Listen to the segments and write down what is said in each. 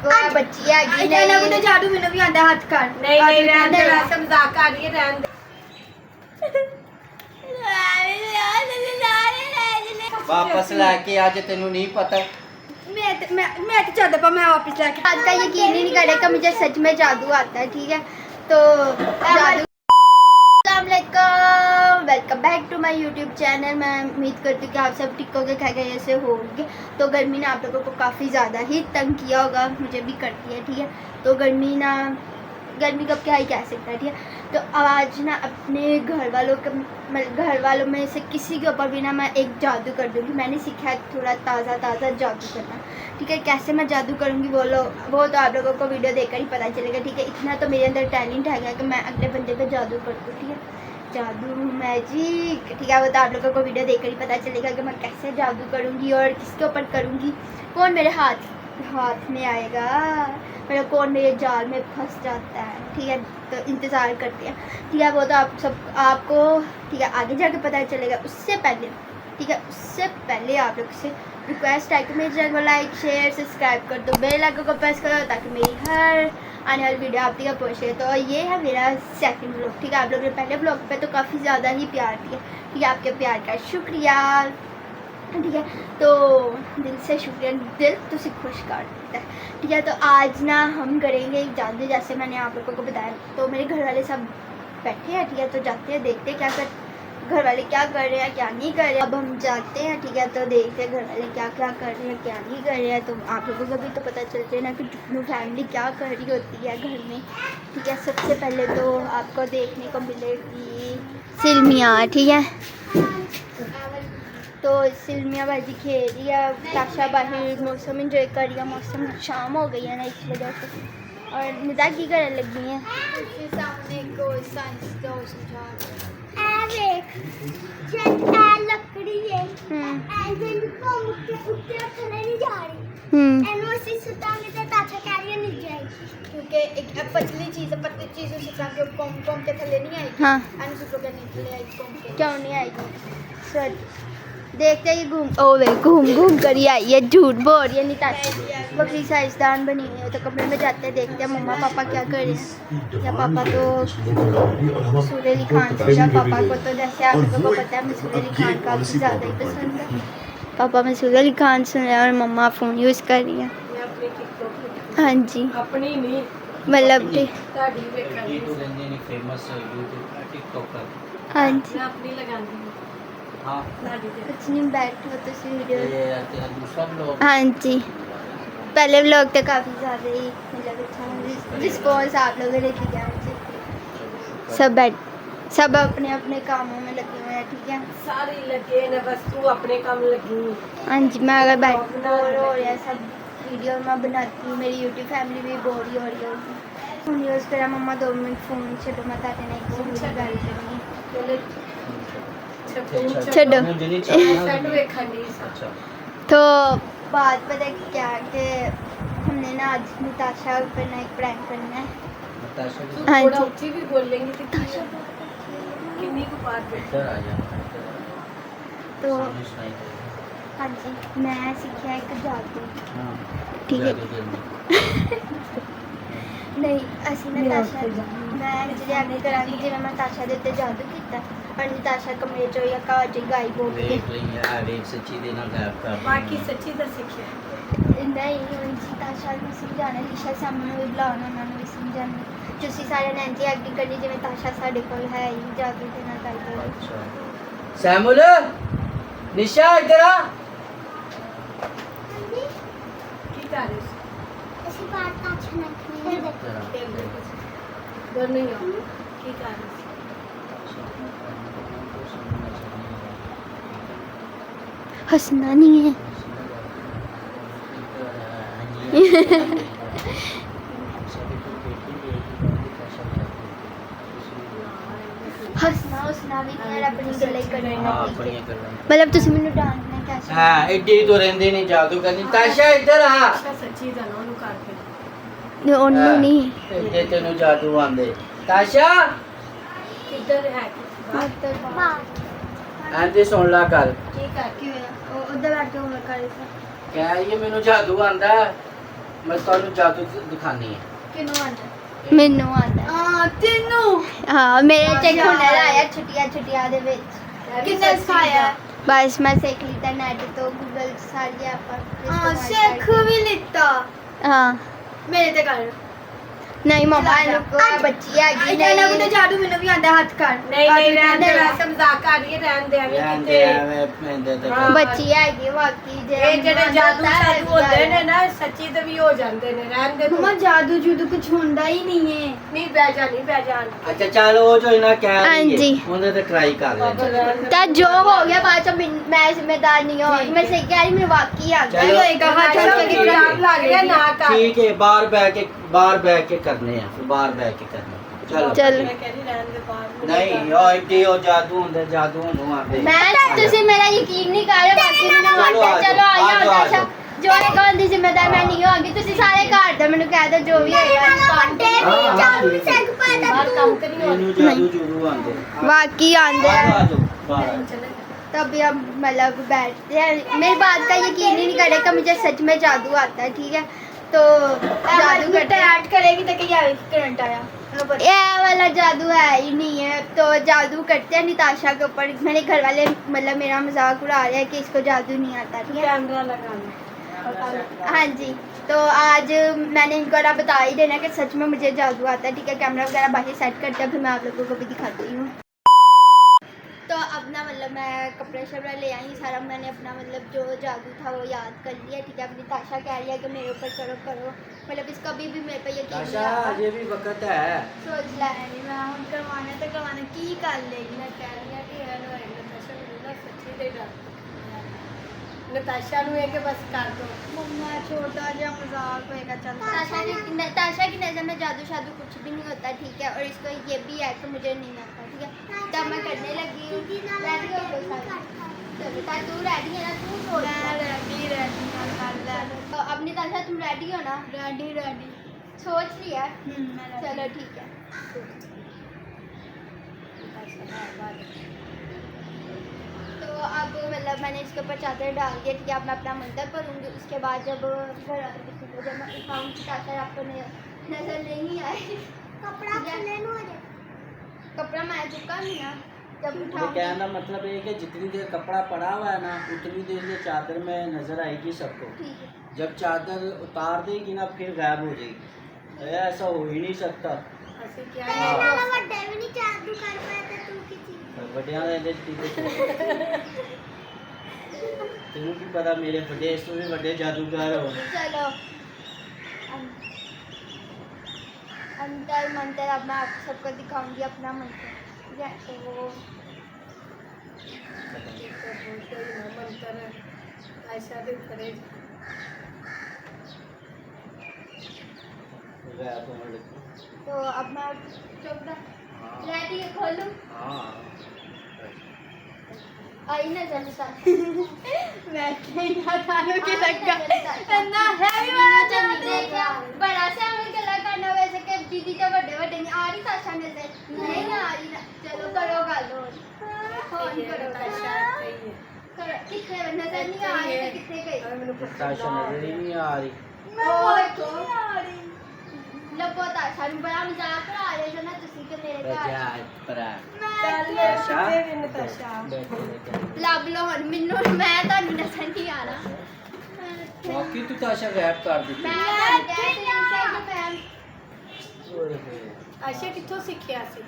देखो ये बच्ची है कि नहीं नहीं तो जादू मैंने भी आंदा हाथ कर नहीं नहीं रहने दे, वैसे मजाक कर रही है, रहने दे। वापस लाके आज तेनू नहीं पता। मैं तो चाहता पर मैं वापस लाके आज का यकीन ही नहीं करेगा मुझे सच में जादू आता है। ठीक है तो जादू welcome back to my YouTube channel. मैं उम्मीद करती हूँ कि आप सब ठीक होंगे, खैर ऐसे होंगे। तो गर्मी ने आप लोगों को काफ़ी ज़्यादा ही तंग किया होगा, मुझे भी करती है। ठीक है तो गर्मी कब क्या ही कह सकता है। ठीक है तो आज ना अपने घर वालों में से किसी के ऊपर भी ना मैं एक जादू कर दूँगी। मैंने सीखा है थोड़ा ताज़ा जादू करना। ठीक है कैसे मैं जादू करूँगी वो तो आप लोगों को वीडियो देखकर ही पता चलेगा। ठीक है इतना तो मेरे अंदर टैलेंट है कि मैं अगले बंदे पे जादू कर दूँ। ठीक है जादू मैजिक। ठीक है वो तो आप लोगों को वीडियो देखकर ही पता चलेगा कि मैं कैसे जादू करूँगी और किसके ऊपर करूँगी, कौन मेरे हाथ में आएगा, मतलब कौन मेरे जाल में फंस जाता है। ठीक है तो इंतज़ार करते हैं। ठीक है वो तो आपको ठीक है आगे जाके पता चलेगा। उससे पहले आप लोग से रिक्वेस्ट है कि मेरे चैनल को लाइक शेयर सब्सक्राइब कर दो, बेल आइकन को प्रेस करो ताकि मेरी हर आने वाली वीडियो आप तक पहुँचे। तो ये है मेरा सेकंड ब्लॉग। ठीक है आप लोगों ने पहले ब्लॉग पे तो काफ़ी ज़्यादा ही प्यार दिया। ठीक है आपके प्यार का शुक्रिया। ठीक है तो दिल से शुक्रिया, दिल तुझे खुश कर देता है। ठीक है तो आज ना हम करेंगे एक जादू, जैसे मैंने आप लोगों को बताया। तो मेरे घर वाले सब बैठे हैं। ठीक है तो जाते हैं देखते हैं घर वाले क्या कर रहे हैं क्या नहीं कर रहे हैं। अब हम जाते हैं। ठीक है तो देखते हैं घर वाले क्या कर रहे हैं क्या नहीं कर रहे हैं। तो आप लोगों को भी तो पता चलते है ना कि टुकनू फैमिली क्या कर रही होती है घर में। ठीक है सबसे पहले तो आपको देखने को मिलेगी सिलमिया। ठीक है तो सिलमिया बाजी खेल रही है, ताशा बाहर मौसम इंजॉय कर रही है। मौसम शाम हो गई है ना इस वजह से, और मजाक की करने लगी है। सामने को लकड़ी है क्योंकि एक पतली चीज़ कॉम के थले नहीं आएगी। हाँ क्यों नहीं आएगी सर देखते ही घूम कर ही आई है, झूठ बोल रही है निताशा। बकरी साइंसदान बनी हुई है। तो कमरे में जाते हैं देखते हैं मम्मा पापा क्या कर रहे हैं। या पापा तो सूर्य अली खान से, पापा को तो जैसे आप लोगों को पता है सूर्य अली खान काफ़ी ज़्यादा ही पसंद है। पापा में सूर्य अली खान सुन रहे हैं और मम्मा फ़ोन यूज़ कर रही है। हाँ जी अपनी नहीं मतलब हाँ जी अपनी लगानी कुछ नहीं बैठो तो वीडियो। हाँ जी पहले व्लॉग तो काफ़ी ज़्यादा ही मतलब अच्छा रिस्पॉन्स आप लोगों ने दिया मुझे। सब अपने अपने कामों में लगे हुए हैं। ठीक है सारी लगे ना बस तू अपने काम लगी। हाँ जी मैं अगर बोर हो रहा है सब वीडियो मैं बनाती हूँ, मेरी यूट्यूब फैमिली भी बोर ही हो रही होगी। फ़ोन यूज़ करा मम्मा 2 मिनट फ़ोन छो मैं ताते नहीं गल करूँगी तो बात पता क्या कि हमने ना आज निताशा पर ना एक प्रैंक करना है। हाँ थोड़ा जी ऊंची भी बोल लेंगे किन्नी को बात तो हाँ जी मैं सीखा एक जादू। ठीक है नहीं असी निताशा मैं जिसे आगे करा जिवें मैं ताशा दे उत्ते जादू किया और निताशा कमरे चो या घर च गायब हो गई। बाकी सच्ची तो सीखे नहीं उनकी ताशा ਨੂੰ ਸਮਝਾਣਾ ਲਿਸ਼ਾ ਸਾਹਮਣੇ ਵੀ ਬੁਲਾਉਣਾ ਉਹਨਾਂ ਨੂੰ ਵੀ ਸਮਝਾਣਾ। ਤੁਸੀਂ ਸਾਰਿਆਂ ਨੇ ਇੰਝ ਐਕਟਿੰਗ ਕਰਨੀ ਜਿਵੇਂ ਤਾਸ਼ਾ ਸਾਡੇ ਕੋਲ ਹੈ ਹੀ ਜਾਦੂ ਦੇ ਨਾਲ ਗੱਲ ਕਰੋ। सैमुल निशा इधर आ। की कर रहे हो ਅਸੀਂ ਬਾਤ ਤਾਸ਼ਾ ਨਾਲ डर नहीं हो की कर रहे हंसना नहीं है हंसना हंसना भी नहीं है अपनी गल्ला ही करना। मतलब ਤੁਸੀਂ ਮੈਨੂੰ ਡਾਂਟਣਾ कैसे हां एडी तो रहंदे नहीं जादू करनी। ताशा इधर आ। सच्ची जानो नु कर के ਉਹਨੂੰ ਨਹੀਂ एडे तेनू जादू आंदे। ताशा किधर है आंदे सुन ला कर ਕੀ ਕਰ ਕੀ ਹੋਇਆ ਉਹ ਉਧਰ ਬੈਠ ਕੇ ਹੋਮਵਰਕ ਕਰ ਰਿਹਾ कह ये मेनू जादू आंदा। ਮੈਂ ਤੁਹਾਨੂੰ ਜਾਦੂ ਦਿਖਾਣੀ ਹੈ। ਕਿਨੂੰ ਆਂਦਾ ਮੈਨੂੰ ਆਂਦਾ ਤੈਨੂੰ ਹਾਂ ਮੇਰੇ ਚ ਹੁਨਰ ਆਇਆ ਛੁੱਟੀਆਂ ਦੇ ਵਿੱਚ ਕਿੰਨੇ ਸਿਖਾਇਆ ਬਸ ਮੈਂ ਸਿੱਖ ਲਿੱਤਾ ਨੈਟ ਤੋਂ ਗੂਗਲ ਸਾਰੀ ਆਪਾਂ ਸਿੱਖ ਵੀ ਲਿੱਤਾ ਹਾਂ ਮੇਰੇ ਤੇ ਕਰ ਨਹੀਂ ਮਮਾ ਇਹਨੂੰ ਕੋਈ ਬੱਚੀ ਹੈਗੀ ਇਹਨਾਂ ਨੂੰ ਜਾਦੂ ਮੈਨੂੰ ਵੀ ਆਂਦਾ ਹੱਥ ਕਰ ਨਹੀਂ ਰਹਿਣ ਦੇ ਵੈਸੇ ਮਜ਼ਾਕ ਕਰ ਰਹੀ ਹੈ ਰਹਿਣ ਦੇ ਐਵੇਂ ਰਹਿਣ ਦੇ ਕਿਤੇ ਐਵੇਂ ਪੈਂਦੇ ਤੇ ਹਾਂ। ਬੱਚੀ ਹੈਗੀ ਵਾਕਈ ਇਹ ਜਿਹੜੇ ਜਾਦੂ ਸਾਦੂ ਹੁੰਦੇ ਨੇ ਨਾ ਸੱਚੀ ਤੇ ਵੀ ਹੋ ਜਾਂਦੇ ਨੇ ਰਹਿਣ ਦੇ ਤੂੰ। ਮਮਾ ਜਾਦੂ ਜੂਦੂ ਕੁਝ ਹੁੰਦਾ ਹੀ ਨਹੀਂ ਹੈ ਨਹੀਂ ਬਹਿ ਜਾ ਅੱਛਾ ਚੱਲ ਉਹ ਜੋ ਇਹਨਾਂ ਕਹਿ ਰਹੀ ਹਾਂਜੀ। ਹੈ ਉਹਦੇ ਤੇ ਟਰਾਈ ਕਰ ਲੈ ਚੱਲ। ਤਾਂ ਜੋ ਹੋ ਗਿਆ ਬਾਅਦ ਚ ਮੈਂ ਜ਼ਿੰਮੇਦਾਰ ਨਹੀਂ ਹਾਂ ਮੈਂ ਸਹੀ ਕਹਿ ਰਹੀ ਮੈਨੂੰ ਵਾਕਈ ਆਂਦਾ ਚਲੋ। ਹੋਏਗਾ ਹੱਥ ਚਲੋ ਰੱਖ ਕੇ ਇਲਜ਼ਾਮ ਲੱਗ ਗਿਆ ਨਾ ਕਰ ਠੀਕ ਹੈ ਬਾਹਰ ਬੈ ਕੇ ਕਰਨੇ ਆ ਫਿਰ ਬਾਹਰ ਬੈ ਕੇ ਕਰਨੇ ਚਲੋ ਚੱਲ। ਮੈਂ ਕਹਿੰਦੀ ਰਹਿਣ ਦੇ ਬਾਹਰ ਨਹੀਂ ਉਹ ਇੱਡੀ ਉਹ ਜਾਦੂ ਹੁੰਦੇ ਜਾਦੂ ਨੂੰ ਆਂਦੇ ਮੈਂ ਤੁਸੀਂ ਮੇਰਾ ਯਕੀਨ ਨਹੀਂ ਕਰ ਰਹੇ ਬਾਕੀ ਮੈਨੂੰ ਚਲੋ ਆਂਦਾ ਚਲੋ ਆ ਆਇਆ ਜਾਓ, ਆ ਹੁੰਦਾ ਜਾਓ। ਜੋ ਇਹ ਕੌਣ ਦੀ ਜ਼ਿੰਮੇਦਾਰ ਮੈਂ ਨਹੀਂ ਹੋਵਾਂਗੀ ਤੁਸੀਂ ਸਾਰੇ ਘਰ ਦਾ ਮੈਨੂੰ ਕਹਿ ਦਿਓ ਜੋ ਵੀ ਹੋਏਗਾ ਬਾਹਰ ਕੰਮ ਕਰੀ ਹੋ ਇਹਨੂੰ ਜਾਦੂ ਜੂਦੂ ਆਂਦੇ बाकी आंदे ਆ हैं ਜਾਓ ਬਾਹਰ तभी हम मतलब बैठते हैं मेरी बात का यकीन ही नहीं करेगा मुझे सच में जादू आता है ठीक है तो जादू करते हैं ऐड करेगी तो क्या करंट आया ये वाला जादू है ही नहीं है तो जादू करते हैं निताशा के ऊपर मेरे घर वाले मतलब मेरा मजाक उड़ा रहे हैं कि इसको जादू नहीं आता ठीक है कैमरा लगाना हाँ जी तो आज मैंने इनको ना बता ही देना कि सच में मुझे जादू आता है ठीक है कैमरा वगैरह बाकी सेट करते हैं फिर मैं आप लोगों को भी दिखाती हूँ तो अपना मतलब मैं कपड़े शपड़े ले आई सारा मैंने अपना मतलब जो जादू था वो याद कर लिया ठीक है अपनी ताशा कह रही है कि मेरे ऊपर करो मतलब इसका अभी भी मेरे पे यकीन नहीं ताशा आता अजे भी वक्त है सोच ला मैं हम करवाने तो करवाने की कर लेगी ਮੈਂ ਕਹਿ ਰਹੀ ਹਾਂ ਕਿ ਇਹ ਹੋਏ ਨਤਾਸ਼ਾ ਮੈਨੂੰ ਨਾ ਸੱਚੀ ਦੇ ਡਰ ਨਤਾਸ਼ਾ ਨੂੰ ਇਹ ਕਿ ਬਸ ਕਰ ਦੋ मम्मा छोटा जा मजाक होएगा चल ताशा की नज़र में जादू शादू कुछ भी नहीं होता ठीक है और इसको ये भी है कि मुझे नहीं आता ठीक है तब मैं करने लगी हूँ रेडी हो गई सारी चलो ता तू रेडी है ना तू छोड़ तो अपनी ताशा तुम रेडी हो ना रेडी सोच लिया चलो ठीक है तो अब मतलब मैंने इसके ऊपर चादर डाल दिया ठीक है अब मैं अपना मंतर करूँगी उसके बाद जब घर आकर किसी को जब मैं उठाऊँगी चादर आपको नजर नहीं आए कपड़ा मैं चुका नहीं ना जब तो उठाऊँगी कहने का मतलब है कि जितनी देर कपड़ा पड़ा हुआ है ना उतनी देर ये चादर में नजर आएगी सबको ठीक है जब चादर उतार देगी ना फिर गायब हो जाएगी ऐसा हो ही नहीं सकता ਅਸੀਂ ਕੀ ਵੱਡਿਆਂ ਦਾ ਇਹਦੇ ਚ ਕੀ ਤੈਨੂੰ ਕੀ ਪਤਾ ਮੇਰੇ ਵੱਡੇ ਇਸ ਤੋਂ ਵੀ ਵੱਡੇ ਜਾਦੂਗਰ ਹੋ चलो अंतर मंतर अब मैं आप सबको दिखाऊंगी अपना मंत्र ठीक है तो वो ਮੰਤਰ ਆਇਸ਼ਾ ਦੇ ਕਰੇ गायब होने लगी तो अब मैं चौकदा हाँ रेडी खोलूं हाँ आई ना जनता बैठे खानों के लगा इतना इतना हैवी वाला जादू बड़ा से हमें गला करना वैसे कि दीदी तो बड़े बड़े नहीं आ रही ताशा नजर नहीं आ रही ना चलो करो गल फोन करो ਨਤਾਸ਼ਾ ਇੱਥੇ ਹੀ करो कितने नजर नहीं आ रही तो कितने गई ਹੈ ਮੈਨੂੰ ताशा नजर ही नहीं आ रही ਲੱਭੋ ਤਾਸ਼ਾ ਨੂੰ ਬੜਾ ਮਜ਼ਾਕ ਉਡਾ ਰਹੇ ਹੋ ਨਾ ਤੁਸੀਂ ਕਿ ਮੇਰੇ ਘਰ बजा परा ਚੱਲ ਨਤਾਸ਼ਾ। ਕਿੱਥੇ ਵੀ ਨਤਾਸ਼ਾ बैठे बैठे ਲੱਭ ਲਓ ਹੁਣ ਮੈਨੂੰ ਮੈਂ ਤੁਹਾਨੂੰ ਨਜ਼ਰ ਨਹੀਂ ਆ ਰਹਾ बाकी तू ताशा गायब कर दी ਮੈਂ ਤੁਹਾਨੂੰ ਕਹਿ ਰਹੀ ਸੀ ਕਿ ਮੈਂ ओए होए ਆਇਸ਼ਾ ਕਿੱਥੋਂ ਸਿੱਖਿਆ ਸੀ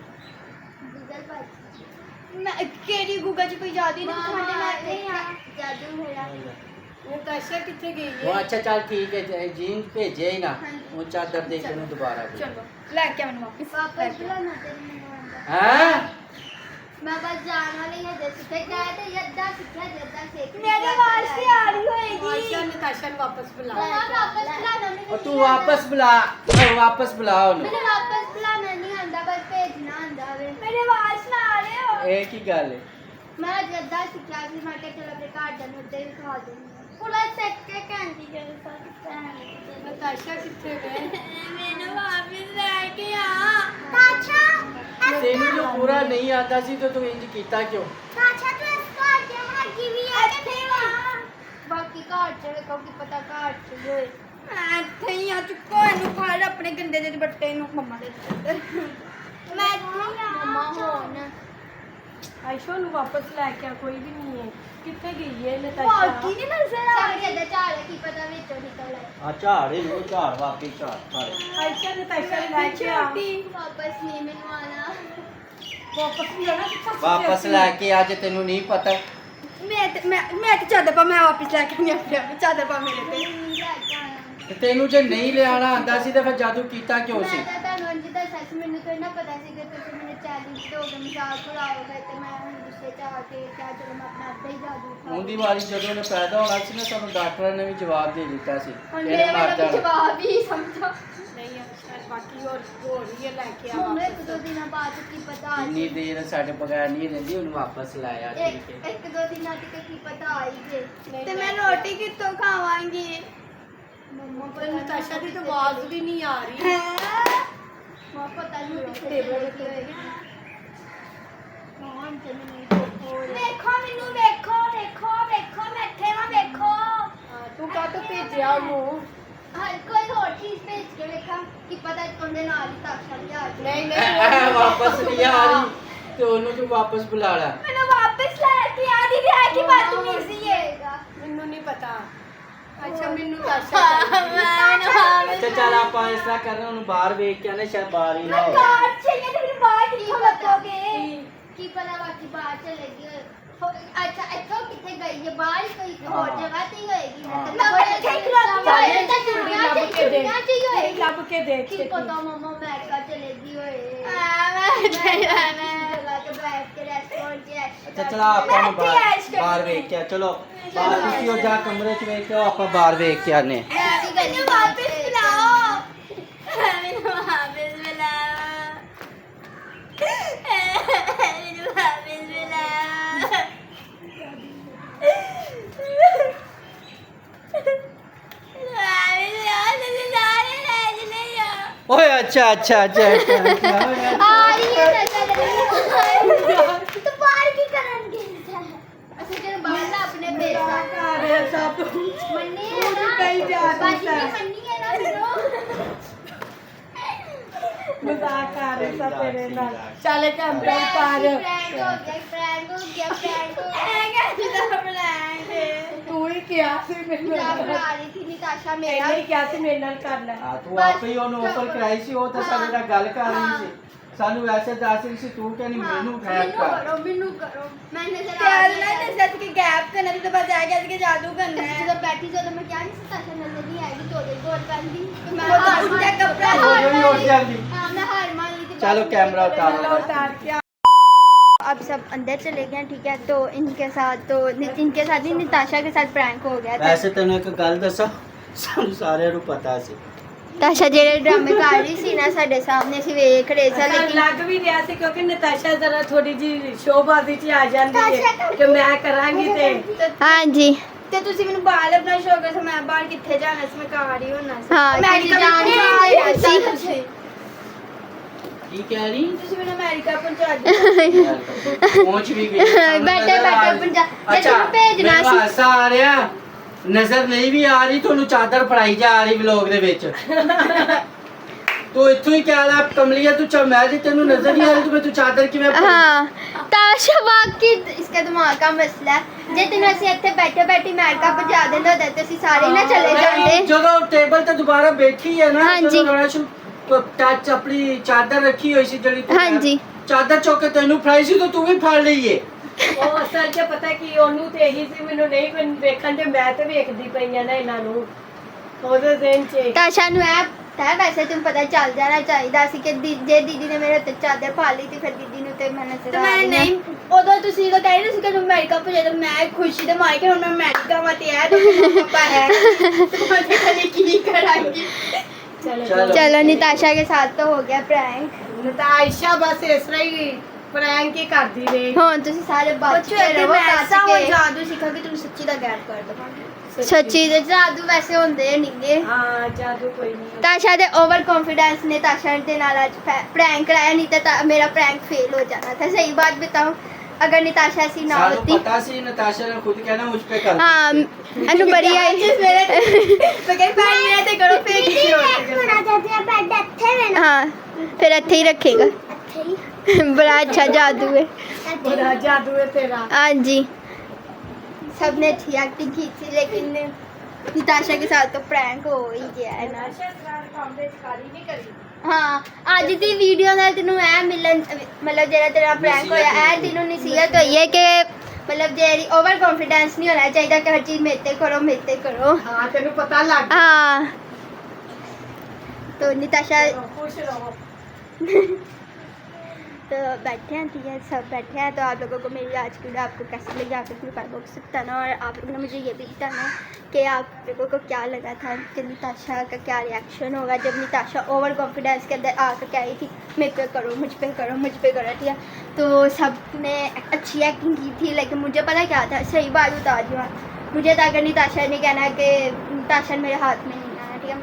ਗੂਗਲ ਪਰ मैं केरी गूगल च कोई जादू नहीं दिखाने मैं देखा जादू मेरा ਨਤਾਸ਼ਾ ਕਿੱਥੇ ਗਈ वो ਹੈ अच्छा चल ठीक है जीन भेजे ही ना हाँ जी। वो चादर दे के मैं दोबारा भेज। चलो लेके आने वापस वापस बुलाना तेरे मेरा हैं मैं बस जाने वाली है जैसे गए थे यद्दा सीखा यद्दा सीख मेरे बाल से आ रही होएगी ਆਇਸ਼ਾ ਨਤਾਸ਼ਾ ਨੂੰ ਵਾਪस ਬੁਲਾ वापस बुलाना नहीं और तू वापस बुला वापस बुला उन्हें मैंने वापस बुलाना नहीं आंदा बस भेजना आंदा वे मेरे बाल से आ रहे हो एक ही गल है मैं जद्दा सीखा सी मैं के चलो अपने घर जाने उधर ही खा दूंगी पूरा सेट के कैंडी के साथ ਨਤਾਸ਼ਾ ਕਿੱਥੇ ਗਏ मैंने वापस लेके आ अच्छा तेनू जो पूरा नहीं आता सी तो तू इंज कीता क्यों अच्छा तो इसका क्या है गिवी है थे वहां बाकी घर च देखो कि पता घर च होए ਮੈਂ ਇੱਥੇ ਹੀ ਆ, ਚੁੱਕੋ ਇਹਨੂੰ, ਫੜ ਆਪਣੇ ਗੰਦੇ ਜਿਹੇ ਦੁਪੱਟੇ ਨੂੰ ਮੰਮਾ ਦੇ ਉੱਤੇ। ਮੈਂ ਇੱਥੇ ਹੀ ਆ ਮੰਮਾ ਹੁਣ। ਆਇਸ਼ਾ ਨੂੰ ਵਾਪਸ ਲੈ ਕੇ ਆ, ਕੋਈ ਵੀ ਨਹੀਂ ਹੈ। ਕਿੱਥੇ ਗਈ ਹੈ ਨਤਾਸ਼ਾ? ਬਾਕੀ ਨਹੀਂ ਨਜ਼ਰ ਆ ਰਹੀ ਹੈ, ਝਾੜ ਕੀ ਪਤਾ ਵਿੱਚੋਂ ਨਿਕਲ ਆਏ। ਆ ਝਾੜ ਹੀ ਲੋ, ਝਾੜ ਵਾਪੀ ਝਾੜ ਝਾੜ। ਆਇਸ਼ਾ ਨਤਾਸ਼ਾ ਨੂੰ ਲੈ ਕੇ ਆ। ਵਾਪਸ ਨਹੀਂ ਮੈਨੂੰ ਆਣਾ। ਵਾਪਸ ਨਹੀਂ ਆਣਾ, ਵਾਪਸ ਲੈ ਕੇ ਆ, ਜੇ ਤੈਨੂੰ ਨਹੀਂ ਪਤਾ। ਮੈਂ ਤੇ ਚਾਦਰ ਪਾ, ਮੈਂ ਵਾਪਸ ਲੈ ਕੇ ਨਹੀਂ ਆਉਂਦੀ, ਚਾਦਰ ਪਾ ਮੇਰੇ ਤੇ। ਤੇ ਤੈਨੂੰ ਜੇ ਨਹੀਂ ਲਿਆਣਾ ਆਂਦਾ ਸੀ ਤੇ ਫਿਰ ਜਾਦੂ ਕੀਤਾ ਕਿਉਂ ਸੀ? ਮੈਂ ਤਾਂ ਤੁਹਾਨੂੰ ਅੰਜ ਦਾ ਸੱਚ ਮੈਨੂੰ ਤਾਂ ਨਾ ਪਤਾ ਸੀ ਕਿ ਤੁਸੀਂ ਮੈਨੂੰ ਚੈਲੰਜ ਦੋਗੇ, ਮਜ਼ਾਕ ਉਡਾਓਗੇ, ਤੇ ਮੈਂ ਹੁਣ ਗੁੱਸੇ ਚ ਆ ਕੇ ਕਿਹਾ ਚਲੋ ਮੈਂ ਆਪਣਾ ਅੱਧਾ ਹੀ ਜਾਦੂ ਖਾ ਉਹਦੀ ਵਾਰੀ ਜਦੋਂ ਉਹਨੇ ਪੈਦਾ ਹੋਣਾ ਸੀ ਨਾ, ਸਾਨੂੰ ਡਾਕਟਰਾਂ ਨੇ ਵੀ ਜਵਾਬ ਦੇ ਦਿੱਤਾ ਸੀ ਹੁਣ ਇਹਨੇ ਮੇਰੇ ਮਰ ਵਾਲਾ ਵੀ ਜਾਣਾ। ਜਵਾਬ ਹੀ ਸਮਝੋ। ਨਹੀਂ ਆਇਸ਼ਾ, ਬਾਕੀ ਹੋਰ ਰਹੀ ਹੈ, ਲੈ ਕੇ ਆ ਹੁਣ ਇੱਕ ਵਾਪਸ। ਦੋ ਦਿਨਾਂ ਬਾਅਦ ਕੀ ਪਤਾ ਆ ਇੰਨੀ ਜੇ। ਦੇਰ ਸਾਡੇ ਬਗੈਰ ਨਹੀਂ ਰਹਿੰਦੀ, ਉਹਨੂੰ ਵਾਪਸ ਲਾਇਆ ਠੀਕ ਹੈ। ਇੱਕ ਦੋ ਦਿਨਾਂ ਤੱਕ ਕੀ ਪਤਾ ਆਈ ਜੇ। ਨਹੀਂ, ਤੇ ਮੈਂ ਨਹੀਂ। ਰੋਟੀ ਕਿੱਥੋਂ ਖਾਵਾਂਗੀ? ਮੰਮਾ ਪਰ ਨਤਾਸ਼ਾ ਦੀ ਤਾਂ ਆਵਾਜ਼ ਵੀ ਨਹੀਂ ਆ ਰਹੀ। ਮਾਂ ਪਤਾ ਨਹੀਂ ਕਿੱਥੇ ਬੈਠੀ ਹੋਏਗੀ। ਵੇਖੋ ਮੈਨੂੰ, ਵੇਖੋ ਵੇਖੋ ਵੇਖੋ, ਮੈਂ ਇੱਥੇ ਵਾਂ, ਵੇਖੋ। ਹਾਂ, ਤੂੰ ਕਾਹਤੋਂ ਭੇਜਿਆ ਉਹਨੂੰ? ਹਰ ਕੋਈ ਹੋਰ ਚੀਜ਼ ਭੇਜ ਕੇ ਵੇਖਾਂ, ਕੀ ਪਤਾ ਉਹਦੇ ਨਾਲ ਹੀ ਤਾਕਸ਼ਾ ਲਿਆ ਜੇ। ਨਹੀਂ ਇਹ ਵਾਪਸ ਨਹੀਂ ਆ ਰਹੀ ਤੇ ਉਹਨੂੰ ਤੂੰ ਵਾਪਸ ਬੁਲਾ ਲੈ। ਮੈਨੂੰ ਵਾਪਸ ਲੈ ਕੇ ਆ ਦੀ ਹੈ ਕਿ ਬਦਤਮੀਜ਼ੀ ਹੈ। ਮੈਨੂੰ ਨਹੀਂ ਪਤਾ। ਅੱਛਾ, ਮੈਨੂੰ ਤਾਸ਼ਾ ਅੱਛਾ ਚੱਲ ਆਪਾਂ ਇਸ ਤਰ੍ਹਾਂ ਕਰਨਾ, ਉਹਨੂੰ ਬਾਹਰ ਵੇਖ ਕੇ ਆਨੇ, ਸ਼ਾਇਦ ਬਾਹਰ ਹੀ ਨਾ ਹੋਵੇ। ਕਾਰ चाहिए तो फिर बाहर किथों लगोगे? की पता बाकी बाहर चलेगी। अच्छा ਇੱਥੋਂ ਕਿੱਥੇ ਗਈ ਹੈ? ਬਾਹਰ ਕੋਈ ਹੋਰ ਜਗ੍ਹਾ ਤੇ ਹੀ ਹੋਏਗੀ ਨਾ। ਮੈਂ ਬੈਠੇ ਖਲੋਤੀ ਤਾਂ ਦੁਨੀਆ ਚ ਹੀ ਹੋਏਗੀ। ਲੱਭ ਕੇ ਦੇਖ ਕੀ ਪਤਾ ਮਮਾ ਅਮਰੀਕਾ ਚਲੇਗੀ ਹੋਏ। ਮੈਂ ਜਗ੍ਹਾ ਤੇ ਬੈਠ ਕੇ ਰੈਸਟੋਰੈਂਟ 'ਚ। ਅੱਛਾ ਚਲਾ ਆਪਾਂ ਨੂੰ ਬਾਹਰ ਵੇਖ ਕੇ ਆ, ਚਲੋ ਬਾਹਰ ਤੁਸੀਂ ਉਹ ਜਾ ਕਮਰੇ 'ਚ ਵੇਖ ਕੇ ਆਓ, ਆਪਾਂ ਬਾਹਰ ਵੇਖ ਕੇ ਆਨੇ। ਮੈਂ ਵੀ ਗਈ ਵਾਪਸ ਬੁਲਾਓ, ਮੈਨੂੰ ਵਾਪਸ ਬੁਲਾਓ, ਮੈਨੂੰ ਵਾਪਸ ਬੁਲਾਓ। ਓਏ ਅੱਛਾ ਅੱਛਾ ਅੱਛਾ ਅੱਛਾ ਆ ਰਹੀ ਹੈ ਨਜ਼ਰ ਤੂੰ ਬਾਹਰ ਕੀ ਕਰਨ ਗਈ ਹੈ? ਅਸੀਂ ਜਦੋਂ ਬਾਹਰ ਨਾ ਆਪਣੇ ਬੇਸਾ ਕਰ ਰਿਹਾ ਸਭ। ਮੰਨੀ ਹੈ ਨਾ, ਕਹੀ ਜਾ ਰਹੀ ਬਾਜੀ ਹੈ। ਨੇ ਮੰਨੀ ਹੈ ਨਾ ਫਿਰ ਮਜ਼ਾਕ ਕਰ ਰਿਹਾ ਸਭ ਤੇਰੇ ਨਾਲ। ਚੱਲ ਕੈਮਰਾ ਉਤਾਰ। ਪ੍ਰੈਂਕ ਹੋ ਗਿਆ, ਪ੍ਰੈਂਕ ਹੋ ਗਿਆ, ਪ੍ਰੈਂਕ ਹੋ ਗਿਆ। ਜਿੱਦਾਂ ਪ੍ਰੈਂਕ ਤੂੰ ਹੀ ਕਿਹਾ ਸੀ ਮੈਨੂੰ। ਜਾ ਬਣਾ ਰਹੀ ਥੀ ਨਿਤਾਸ਼ਾ ਮੇਰਾ। ਇਹਨੇ ਹੀ ਕਿਹਾ ਸੀ ਮੇਰੇ ਨਾਲ ਕਰ ਲੈ। ਆ ਤੂੰ ਆਪੇ ਹੀ ਉਹਨੂੰ ਆਫਰ ਕਰਾਈ ਸੀ, ਉਹ ਤਾਂ ਸਾਡੇ ਨਾਲ ਗੱਲ ਕਰ ਰਹੀ ਸੀ, ਸਾਨੂੰ ਵੈਸੇ ਦੱਸ ਰਹੀ ਸੀ, ਤੂੰ ਕਹਿੰਦੀ ਮੈਨੂੰ ਗੈਪ ਕਰ। ਮੈਨੂੰ ਕਰੋ ਮੈਂ ਨਜ਼ਰ ਆ ਰਹੀ ਹੈ। सच के गैप करना तो बस आ गया कि जादू करना है। ਜਦੋਂ ਬੈਠੀ ਜਦੋਂ ਮੈਂ ਕਿਹਾ ਨਹੀਂ ਸੀ ਤਾਸ਼ਾ ਨਜ਼ਰ ਨਹੀਂ ਆਏਗੀ ਤੋੜੇ ਗੋਲ ਕਰਦੀ ਤੇ ਮੈਂ ਉਹ ਤਾਂ ਉਲਟਾ ਕਪੜਾ ਉਹ ਵੀ ਉੱਠ ਜਾਂਦੀ। हाँ मैं हार मान ली थी। चलो कैमरा उतारो। कैमरा उतार के अब सब अंदर चले गए ठीक है, तो इनके साथ ही निताशा के साथ प्रैंक हो गया था। ਵੈਸੇ ਤੈਨੂੰ ਇੱਕ ਗੱਲ ਦੱਸਾਂ, ਸਾਨੂੰ ਸਾਰਿਆਂ ਨੂੰ ਪਤਾ ਸੀ। ताशा ਜਿਹੜੇ ਡਰਾਮੇ ਕਰ ਰਹੀ ਸੀ ਨਾ ਸਾਡੇ ਸਾਹਮਣੇ ਅਸੀਂ ਵੇਖ ਰਹੇ ਸੀ, ਲੇਕਿਨ ਲੇਕਿਨ ਲੱਗ ਵੀ ਰਿਹਾ ਸੀ ਕਿਉਂਕਿ ਨਤਾਸ਼ਾ ਜ਼ਰਾ ਥੋੜੀ ਜੀ ਸ਼ੋਬਾਜ਼ੀ ਚ ਆ ਜਾਂਦੀ ਹੈ ਕਿ ਮੈਂ ਕਰਾਂਗੀ ਤੇ हाँ जी ਤੇ ਤੁਸੀਂ ਮੈਨੂੰ ਬਾਹਰ ਆਪਣਾ ਸ਼ੌਕ ਹੈ, ਮੈਂ ਬਾਹਰ ਕਿੱਥੇ ਜਾਣਾ ਸੀ, ਮੈਂ ਘਰ ਹੀ ਹੋਣਾ ਸੀ। हाँ ਅਮਰੀਕਾ जान ਪਹੁੰਚਾ सी ਕੀ ਕਹਿ ਰਹੀ? ਤੁਸੀਂ ਮੈਨੂੰ ਅਮਰੀਕਾ ਪਹੁੰਚਾ ਦਿਓ। ਪਹੁੰਚ ਵੀ ਗਈ। ਬੈਠੇ ਬੈਠੇ ਪੰਜਾਬ ਜੇ ਅੱਛਾ ਤੁਹਾਨੂੰ ਭੇਜਣਾ ਮੈਨੂੰ ਸੀ ਹਾਸਾ ਆ ਰਿਹਾ, ਨਜ਼ਰ ਨਹੀਂ ਵੀ ਆ ਰਹੀ, ਤੁਹਾਨੂੰ ਚਾਦਰ ਫੜਾਈ ਜਾ ਰਹੀ ਵਲੋਗ ਦੇ ਵਿੱਚ। ਤੂੰ ਇੱਥੋਂ ਹੀ ਕਹਿ ਲੈ ਕਮਲੀਆ, ਤੂੰ ਮੈਂ ਜੇ ਤੈਨੂੰ ਨਜ਼ਰ ਨਹੀਂ ਆ ਰਹੀ ਤੂੰ ਚਾਦਰ ਕਿਵੇਂ ਫੜਾਈ? हाँ ताशा वाकई इसका दिमाग का मसला है। जे तेन ਅਸੀਂ ਇੱਥੇ ਬੈਠੇ ਬੈਠੇ ਅਮਰੀਕਾ ਪਹੁੰਚਾ ਦਿੰਦੇ ਹੁੰਦੇ ਤੇ ਅਸੀਂ ਸਾਰੇ ਨਾ ਚਲੇ ਜਾਂਦੇ। ਜਦੋਂ ਟੇਬਲ ਤੇ ਦੁਬਾਰਾ ਬੈਠੀ ਹੈ ਨਾ, ਹਾਂਜੀ। ਜਦੋਂ ਰਣਾਸ਼ੂ ਟੱਚ ਆਪਣੀ ਚਾਦਰ ਰੱਖੀ ਹੋਈ ਸੀ ਜਿਹੜੀ ਤੂੰ ਹਾਂਜੀ। ਚਾਦਰ ਚੁੱਕ ਕੇ ਤੈਨੂੰ ਫੜਾਈ ਸੀ ਤਾਂ ਤੂੰ ਵੀ ਫੜ ਲਈਏ। ਉਹ ਅਸਲ 'ਚ ਪਤਾ ਕੀ ਉਹਨੂੰ ਤੇ ਇਹੀ ਸੀ, ਮੈਨੂੰ ਨਹੀਂ ਵੇਖਣ ਤੇ ਮੈਂ ਤੇ ਵੇਖਦੀ ਪਈ ਆ ਨਾ ਇਹਨਾਂ ਨੂੰ ਉਹਦੇ ਦਿਨ 'ਚ। ਤਾਸ਼ਾ ਨੂੰ ਐ ਤਾਂ ਵੈਸੇ ਤੁਮ ਪਤਾ ਚੱਲ ਜਾਣਾ ਚਾਹੀਦਾ ਸੀ ਕਿ ਜੇ ਦੀਦੀ ਨੇ ਮੇਰੇ ਉੱਤੇ ਚਾਦਰ ਪਾ ਲਈ ਤੇ ਫਿਰ ਦੀਦੀ ਨੂੰ ਤੇ ਮੈਂ ਨਜ਼ਰ ਤੇ ਆ ਮੈਂ ਰਹੀ ਹਾਂ। ਨਹੀਂ ਉਦੋਂ ਤੁਸੀਂ ਤਾਂ ਕਹਿ ਰਹੇ ਸੀ ਕਿ ਤੂੰ ਅਮਰੀਕਾ ਪਹੁੰਚਾ ਦਿਓ, ਮੈਂ ਖੁਸ਼ੀ ਦੇ ਮਾਰ ਕੇ ਹੁਣ ਮੈਂ ਅਮਰੀਕਾ ਮਾ ਤੇ ਆਇਆ ਤੇ ਪਾਪਾ ਹੈ ਤੇ ਖਾਲੀ ਕੀ ਕਰਾਂਗੀ। चलो। चलो निताशा के साथ तो हो गया प्रैंक। ਨਤਾਸ਼ਾ ਬਸ ਇਸ ਤਰ੍ਹਾਂ ਹੀ ਪ੍ਰੈਂਕ ਹੀ ਕਰਦੀ ਰਹੀ। ਹੁਣ ਤੁਸੀਂ ਸਾਰੇ ਬਚ ਬੱਚੋ ਕੇ ਅੱਗੇ ਰਹੋ ਮੈਂ ਐਸਾ ਬਚ ਹੁਣ ਕੇ। ਜਾਦੂ ਸਿੱਖਾ ਕਿ ਤੁਹਾਨੂੰ ਸੱਚੀ ਦਾ ਗੈਪ ਕਰ ਦਵਾਂਗੀ। ਸੱਚੀ ਦੇ ਜਾਦੂ ਵੈਸੇ ਹੁੰਦੇ ਨਹੀਂਗੇ। ਹਾਂ ਜਾਦੂ ਕੋਈ ਨਹੀਂ। ਤਾਸ਼ਾ ਦੇ ਓਵਰ ਕॉन्फिडेंस ने ताशा ਦੇ ਨਾਲ ਅੱਜ प्रैंक कराया, नहीं तो मेरा प्रैंक फेल हो जाना था। सही बात बताऊं अगर निताशा ऐसी ना सानू होती पता सी नताशा ने खुद कहना मुझ पे कर हाँ अनु बड़ी आई तो कहीं पैर मेरा ते करो फिर किसी और ते करो। हाँ फिर इत्थे ही रखेगा बड़ा अच्छा जादू है बड़ा जादू है तेरा। हाँ जी सबने अच्छी एक्टिंग की थी लेकिन निताशा के साथ तो प्रैंक हो ही गया है ना। हाँ ਅੱਜ ਦੀ ਵੀਡੀਓ ਨਾਲ ਤੈਨੂੰ ਐ ਮਿਲਣ ਮਤਲਬ ਜਿਹੜਾ ਤੇਰਾ ਪ੍ਰੈਂਕ ਹੋਇਆ ਐ ਤੈਨੂੰ ਨਸੀਹਤ ਹੋਈ ਹੈ ਕਿ ਮਤਲਬ ਜਿਹੜੀ ਓਵਰ ਕੌਨਫੀਡੈਂਸ ਨਹੀਂ ਹੋਣਾ ਚਾਹੀਦਾ ਕਿ ਹਰ ਚੀਜ਼ ਮੇਰੇ ਤੇ ਕਰੋ हाँ तेनू पता लग हाँ तो निताशा खुश रहो। तो बैठे हैं ठीक है सब बैठे हैं। तो आप लोगों को मेरी आज की वीडियो आपको कैसी लगी आप लोग कमेंट बॉक्स में बताना और आप लोगों ने मुझे ये भी बताना कि आप लोगों को क्या लगा था कि निताशा का क्या रिएक्शन होगा जब निताशा ओवर कॉन्फिडेंस के अंदर आकर कह रही थी मेरे पे करो मुझ पे करो ठीक है। तो सब ने अच्छी एक्टिंग की थी लेकिन मुझे पता क्या था सही बात बता रही हूँ मुझे तो अगर निताशा ने कहना कि निताशा मेरे हाथ में नहीं आया ठीक है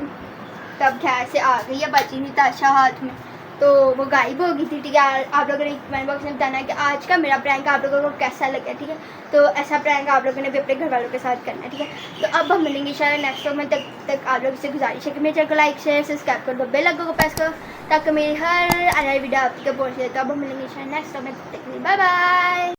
तब खैर से आ गई है बची निताशा हाथ में तो वो गायब हो गई थी ठीक है। आप लोगों ने कमेंट बॉक्स में बताना कि आज का मेरा प्रैंक आप लोगों को कैसा लगा ठीक है। तो ऐसा प्रैंक आप लोगों ने भी अपने घर वालों के साथ करना है ठीक है। तो अब हम मिलेंगे शायद नेक्स्ट व्लॉग में तक आप लोगों से गुजारिश है कि मेरे चैनल को लाइक शेयर सब्सक्राइब कर दो बेल आइकन को प्रेस करो ताकि मेरी हर आने वाली वीडियो आप तक पहुँच जाए। तो अब हम मिलेंगे शायद नेक्स्ट व्लॉग में तब तक के लिए बाय बाय।